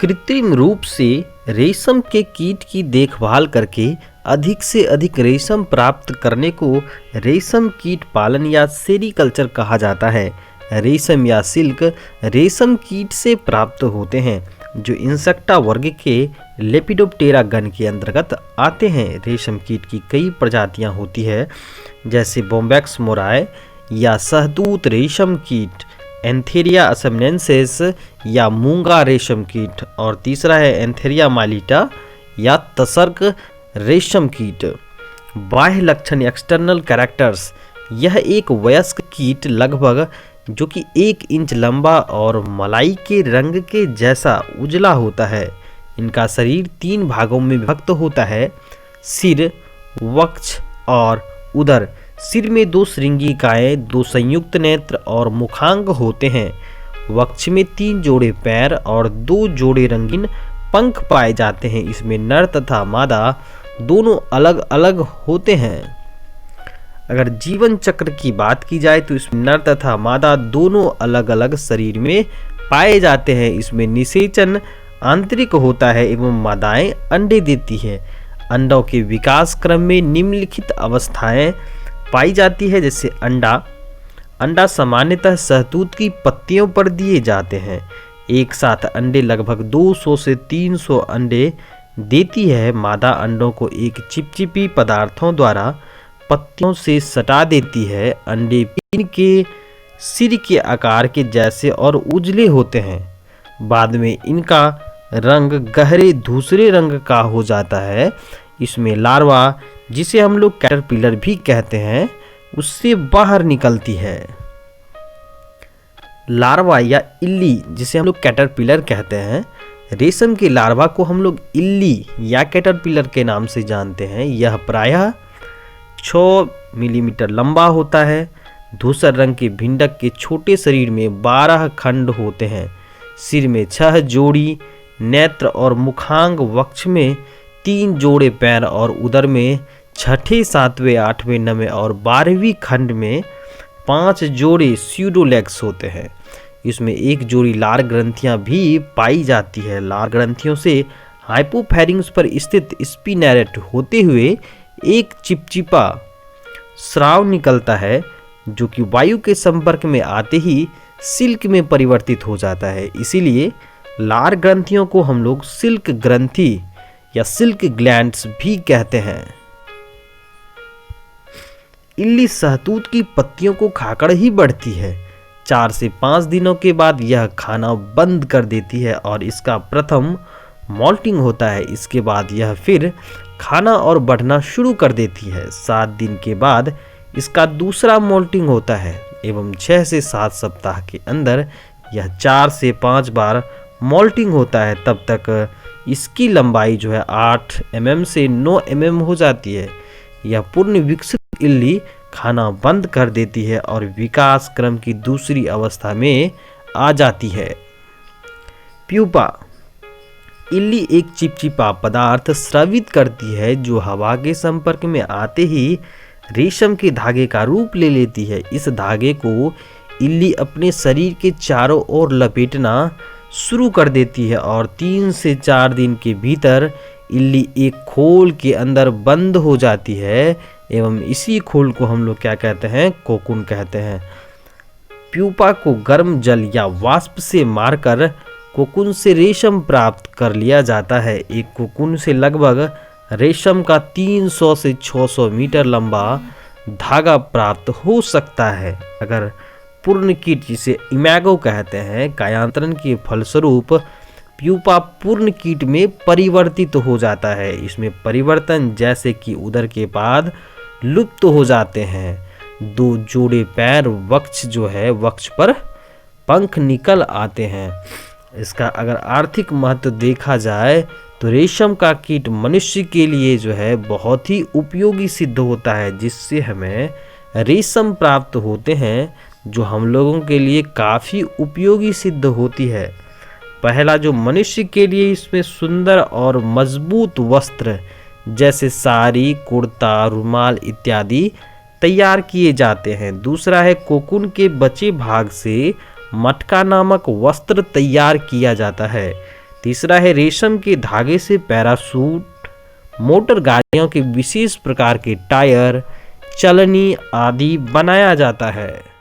कृत्रिम रूप से रेशम के कीट की देखभाल करके अधिक से अधिक रेशम प्राप्त करने को रेशम कीट पालन या सेरीकल्चर कहा जाता है। रेशम या सिल्क रेशम कीट से प्राप्त होते हैं जो इंसेक्टा वर्ग के लेपिडोप्टेरा गण के अंतर्गत आते हैं। रेशम कीट की कई प्रजातियां होती है जैसे बोम्बैक्स मोराए या शहतूत रेशम कीट, एंथेरिया असमनेंसिस या मूंगा रेशम कीट, और तीसरा है एंथेरिया मालिटा या तसर्क रेशम कीट। बाह्य लक्षण एक्सटर्नल कैरेक्टर्स, यह एक वयस्क कीट लगभग जो कि 1 इंच लंबा और मलाई के रंग के जैसा उजला होता है। इनका शरीर 3 भागों में विभक्त होता है, सिर, वक्ष और उदर। सिर में 2 श्रृंगिकाएँ, 2 संयुक्त नेत्र और मुखांग होते हैं। वक्ष में 3 जोड़े पैर और 2 जोड़े रंगीन पंख पाए जाते हैं। इसमें नर तथा मादा दोनों अलग अलग होते हैं। अगर जीवन चक्र की बात की जाए तो इसमें नर तथा मादा दोनों अलग अलग शरीर में पाए जाते हैं। इसमें निषेचन आंतरिक होता है एवं मादाएं अंडे देती है। अंडों के विकास क्रम में निम्नलिखित अवस्थाएं पाई जाती है जैसे अंडा सामान्यतः शहतूत की पत्तियों पर दिए जाते हैं। एक साथ अंडे लगभग 200 से 300 अंडे देती है। मादा अंडों को एक चिपचिपी पदार्थों द्वारा पत्तियों से सटा देती है। अंडे इनके सिर के आकार के जैसे और उजले होते हैं। बाद में इनका रंग गहरे धूसरे रंग का हो जाता है। इसमें लार्वा, जिसे हम लोग कैटरपिलर भी कहते हैं, उससे बाहर निकलती है। लार्वा या इल्ली, जिसे हम लोग कैटरपिलर कहते हैं, रेशम के लार्वा को हम लोग इल्ली या कैटरपिलर के नाम से जानते हैं। यह प्रायः 6 मिलीमीटर लंबा होता है। धूसर रंग के भिंडक के छोटे शरीर में 12 खंड होते हैं। सिर में 6 जोड़ी नेत्र और मुखांग, वक्ष में 3 जोड़े पैर और उदर में 6ठे, 7वें, 8वें, 9वें और 12वीं खंड में 5 जोड़े स्यूडोलेग्स होते हैं। इसमें 1 जोड़ी लार ग्रंथियां भी पाई जाती है। लार ग्रंथियों से हाइपोफैरिंग्स पर स्थित स्पिनेरेट होते हुए एक चिपचिपा स्राव निकलता है जो कि वायु के संपर्क में आते ही सिल्क में परिवर्तित हो जाता है। इसीलिए लार ग्रंथियों को हम लोग सिल्क ग्रंथि या सिल्क ग्लैंड्स भी कहते हैं। इल्ली शहतूत की पत्तियों को खाकर ही बढ़ती है। 4 से 5 दिनों के बाद यह खाना बंद कर देती है और इसका प्रथम मॉल्टिंग होता है। इसके बाद यह फिर खाना और बढ़ना शुरू कर देती है। 7 दिन के बाद इसका दूसरा मॉल्टिंग होता है एवं 6 से 7 सप्ताह के अंदर यह 4 से 5 बार मॉल्टिंग होता है। तब तक इसकी लंबाई जो है 8 mm से 9 mm हो जाती है। यह पूर्ण विकसित इल्ली खाना बंद कर देती है और विकास क्रम की दूसरी अवस्था में आ जाती है। प्यूपा, इल्ली एक चिपचिपा पदार्थ स्रावित करती है जो हवा के संपर्क में आते ही रेशम के धागे का रूप ले लेती है। इस धागे को इल्ली अपने शरीर के चारों ओर लपेटना शुरू कर देती है और 3 से 4 दिन के भीतर इल्ली एक खोल के अंदर बंद हो जाती है एवं इसी खोल को हम लोग क्या कहते हैं, कोकुन कहते हैं। प्यूपा को गर्म जल या वाष्प से मारकर कोकुन से रेशम प्राप्त कर लिया जाता है। एक कोकुन से लगभग रेशम का 300 से 600 मीटर लंबा धागा प्राप्त हो सकता है। अगर पूर्ण कीट, जिसे इमैगो कहते हैं, कायांतरण के फलस्वरूप प्यूपा पूर्ण कीट में परिवर्तित हो जाता है। इसमें परिवर्तन जैसे कि उदर के पाद लुप्त हो जाते हैं। 2 जोड़े पैर, वक्ष जो है, वक्ष पर पंख निकल आते हैं। इसका अगर आर्थिक महत्व देखा जाए तो रेशम का कीट मनुष्य के लिए जो है बहुत ही उपयोगी सिद्ध होता है, जिससे हमें रेशम प्राप्त होते हैं जो हम लोगों के लिए काफ़ी उपयोगी सिद्ध होती है। पहला जो मनुष्य के लिए इसमें सुंदर और मजबूत वस्त्र जैसे साड़ी, कुर्ता, रुमाल इत्यादि तैयार किए जाते हैं। दूसरा है कोकुन के बचे भाग से मटका नामक वस्त्र तैयार किया जाता है। तीसरा है रेशम के धागे से पैराशूट, मोटर गाड़ियों के विशेष प्रकार के टायर, चलनी आदि बनाया जाता है।